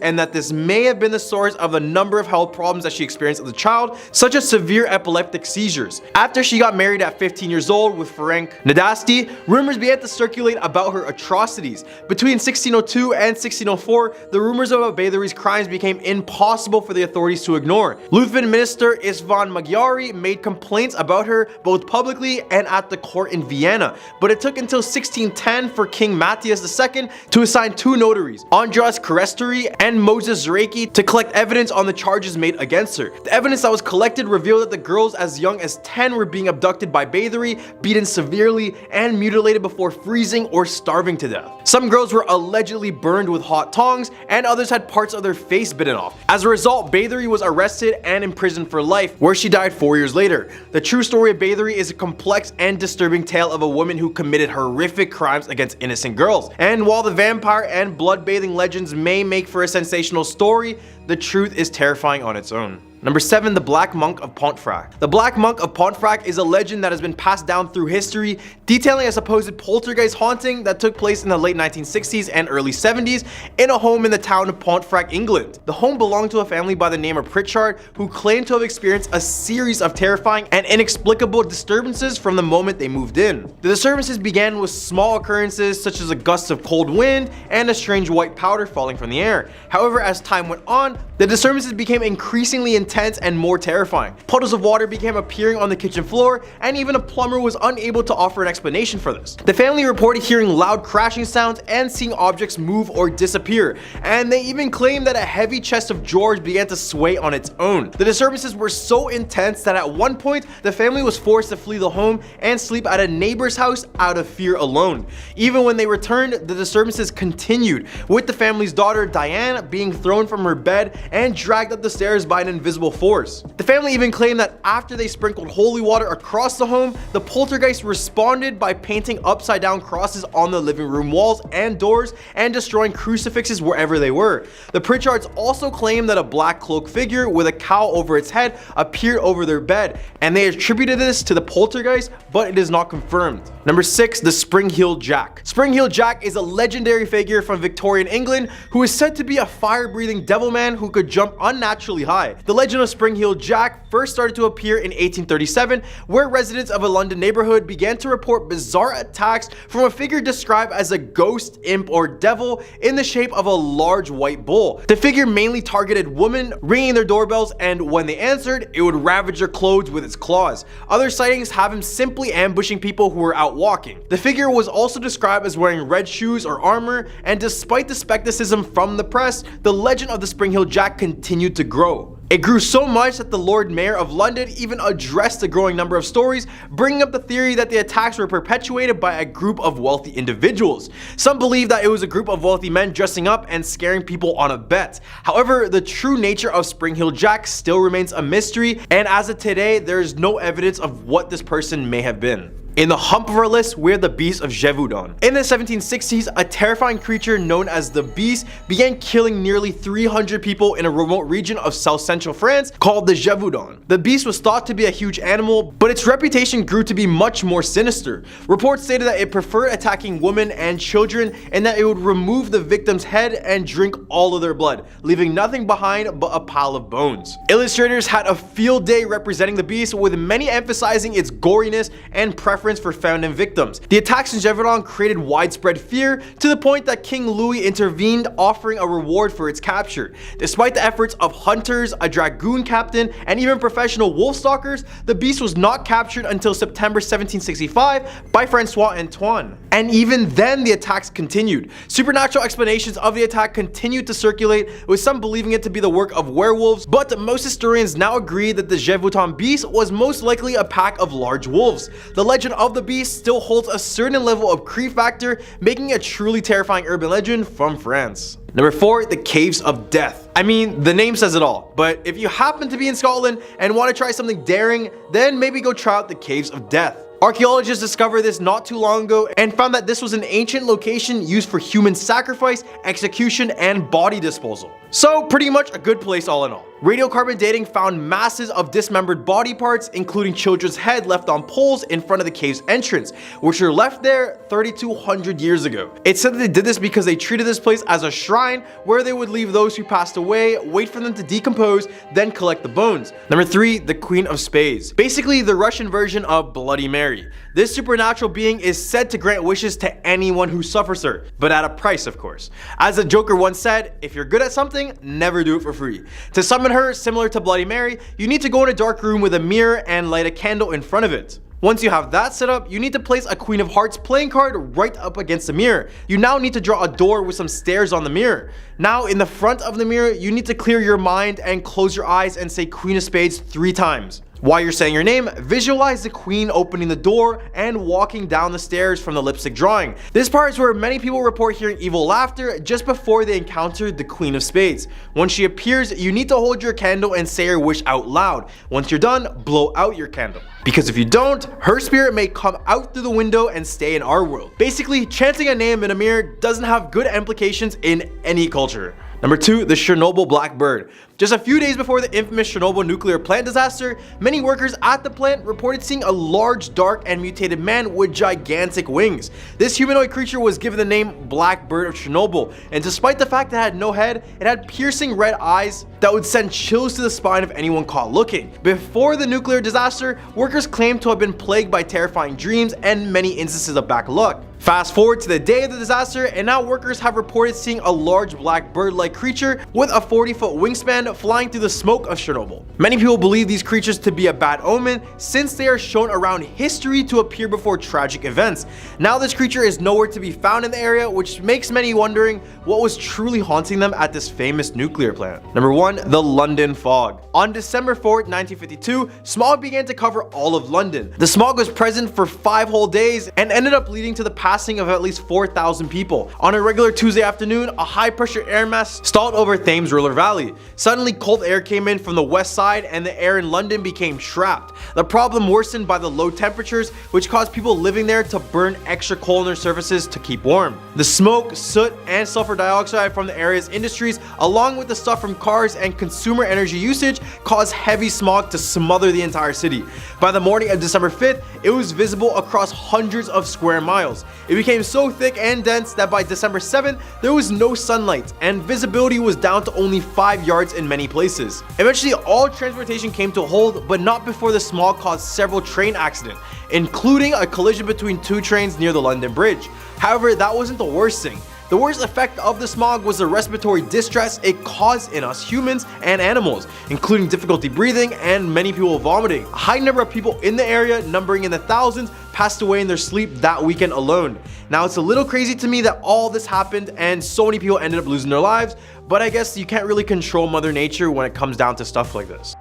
and that this may have been the source of a number of health problems that she experienced as a child, such as severe epileptic seizures. After she got married at 15 years old with Ferenc Nadasti, rumors began to circulate about her atrocities. Between 1602 and 1604, the rumors about Bathory's crimes became impossible for the authorities to ignore. Lutheran minister Istvan Magyari made complaints about her both publicly and at the court in Vienna, but it took until 1610 for King Matthias II to assign 2 notaries, Andras Korestory and Moses Reiki, to collect evidence on the charges made against her. The evidence that was collected revealed that the girls as young as 10 were being abducted by Bathory, beaten severely, and mutilated before freezing or starving to death. Some girls were allegedly burned with hot tongs, and others had parts of their face bitten off. As a result, Bathory was arrested and imprisoned for life, where she died 4 years later. The true story of Bathory is a complex and disturbing tale of a woman who committed horrific crimes against innocent girls. And while the vampire and blood-bathing legends may make for a sensational story, the truth is terrifying on its own. Number 7, the Black Monk of Pontefract. The Black Monk of Pontefract is a legend that has been passed down through history, detailing a supposed poltergeist haunting that took place in the late 1960s and early 70s in a home in the town of Pontefract, England. The home belonged to a family by the name of Pritchard, who claimed to have experienced a series of terrifying and inexplicable disturbances from the moment they moved in. The disturbances began with small occurrences such as a gust of cold wind and a strange white powder falling from the air. However, as time went on, the disturbances became increasingly intense and more terrifying. Puddles of water began appearing on the kitchen floor, and even a plumber was unable to offer an explanation for this. The family reported hearing loud crashing sounds and seeing objects move or disappear, and they even claimed that a heavy chest of drawers began to sway on its own. The disturbances were so intense that at one point, the family was forced to flee the home and sleep at a neighbor's house out of fear alone. Even when they returned, the disturbances continued, with the family's daughter Diane being thrown from her bed and dragged up the stairs by an invisible force. The family even claimed that after they sprinkled holy water across the home, the poltergeist responded by painting upside down crosses on the living room walls and doors and destroying crucifixes wherever they were. The Pritchards also claimed that a black cloak figure with a cowl over its head appeared over their bed, and they attributed this to the poltergeist, but it is not confirmed. Number 6, the Spring-Heeled Jack. Spring-Heeled Jack is a legendary figure from Victorian England who is said to be a fire-breathing devil man who could jump unnaturally high. The legend of Spring-Heeled Jack first started to appear in 1837, where residents of a London neighborhood began to report bizarre attacks from a figure described as a ghost, imp, or devil in the shape of a large white bull. The figure mainly targeted women, ringing their doorbells, and when they answered, it would ravage their clothes with its claws. Other sightings have him simply ambushing people who were out walking. The figure was also described as wearing red shoes or armor, and despite the skepticism from the press, the legend of the Spring-Heeled Jack continued to grow. It grew so much that the Lord Mayor of London even addressed the growing number of stories, bringing up the theory that the attacks were perpetuated by a group of wealthy individuals. Some believe that it was a group of wealthy men dressing up and scaring people on a bet. However, the true nature of Spring-Heeled Jack still remains a mystery, and as of today, there is no evidence of what this person may have been. In the hump of our list, we're the Beast of Jouvedon. In the 1760s, a terrifying creature known as the Beast began killing nearly 300 people in a remote region of south-central France called the Jouvedon. The Beast was thought to be a huge animal, but its reputation grew to be much more sinister. Reports stated that it preferred attacking women and children, and that it would remove the victim's head and drink all of their blood, leaving nothing behind but a pile of bones. Illustrators had a field day representing the Beast, with many emphasizing its goriness and preference for found victims. The attacks in Jouvedon created widespread fear, to the point that King Louis intervened, offering a reward for its capture. Despite the efforts of hunters, a dragoon captain, and even professional wolf stalkers, the Beast was not captured until September 1765 by Francois Antoine. And even then, the attacks continued. Supernatural explanations of the attack continued to circulate, with some believing it to be the work of werewolves, but most historians now agree that the Jouvedon Beast was most likely a pack of large wolves. The legend of the Beast still holds a certain level of creep factor, making it a truly terrifying urban legend from France. Number 4, the Caves of Death. I mean, the name says it all, but if you happen to be in Scotland and want to try something daring, then maybe go try out the Caves of Death. Archaeologists discovered this not too long ago and found that this was an ancient location used for human sacrifice, execution, and body disposal. So pretty much a good place all in all. Radiocarbon dating found masses of dismembered body parts, including children's head left on poles in front of the cave's entrance, which were left there 3,200 years ago. It's said that they did this because they treated this place as a shrine where they would leave those who passed away, wait for them to decompose, then collect the bones. Number 3, the Queen of Spades. Basically the Russian version of Bloody Mary. This supernatural being is said to grant wishes to anyone who suffers her, but at a price, of course. As the Joker once said, if you're good at something, never do it for free. To summon her, similar to Bloody Mary, you need to go in a dark room with a mirror and light a candle in front of it. Once you have that set up, you need to place a Queen of Hearts playing card right up against the mirror. You now need to draw a door with some stairs on the mirror. Now in the front of the mirror, you need to clear your mind and close your eyes and say Queen of Spades 3 times. While you're saying your name, visualize the queen opening the door and walking down the stairs from the lipstick drawing. This part is where many people report hearing evil laughter just before they encounter the Queen of Spades. Once she appears, you need to hold your candle and say your wish out loud. Once you're done, blow out your candle. Because if you don't, her spirit may come out through the window and stay in our world. Basically, chanting a name in a mirror doesn't have good implications in any culture. Number 2, the Chernobyl Blackbird. Just a few days before the infamous Chernobyl nuclear plant disaster, many workers at the plant reported seeing a large, dark, and mutated man with gigantic wings. This humanoid creature was given the name Blackbird of Chernobyl, and despite the fact that it had no head, it had piercing red eyes that would send chills to the spine of anyone caught looking. Before the nuclear disaster, workers claimed to have been plagued by terrifying dreams and many instances of bad luck. Fast forward to the day of the disaster, and now workers have reported seeing a large black bird-like creature with a 40-foot wingspan flying through the smoke of Chernobyl. Many people believe these creatures to be a bad omen since they are shown around history to appear before tragic events. Now this creature is nowhere to be found in the area, which makes many wondering what was truly haunting them at this famous nuclear plant. Number 1. The London Fog. On December 4th, 1952, smog began to cover all of London. The smog was present for 5 whole days and ended up leading to the passing of at least 4,000 people. On a regular Tuesday afternoon, a high-pressure air mass stalled over Thames River Valley. Suddenly, cold air came in from the west side and the air in London became trapped. The problem worsened by the low temperatures, which caused people living there to burn extra coal in their surfaces to keep warm. The smoke, soot, and sulfur dioxide from the area's industries, along with the stuff from cars and consumer energy usage, caused heavy smog to smother the entire city. By the morning of December 5th, it was visible across hundreds of square miles. It became so thick and dense that by December 7th, there was no sunlight and visibility was down to only 5 yards in many places. Eventually, all transportation came to a halt, but not before the smog caused several train accidents, including a collision between 2 trains near the London Bridge. However, that wasn't the worst thing. The worst effect of the smog was the respiratory distress it caused in us humans and animals, including difficulty breathing and many people vomiting. A high number of people in the area, numbering in the thousands, passed away in their sleep that weekend alone. Now it's a little crazy to me that all this happened and so many people ended up losing their lives, but I guess you can't really control Mother Nature when it comes down to stuff like this.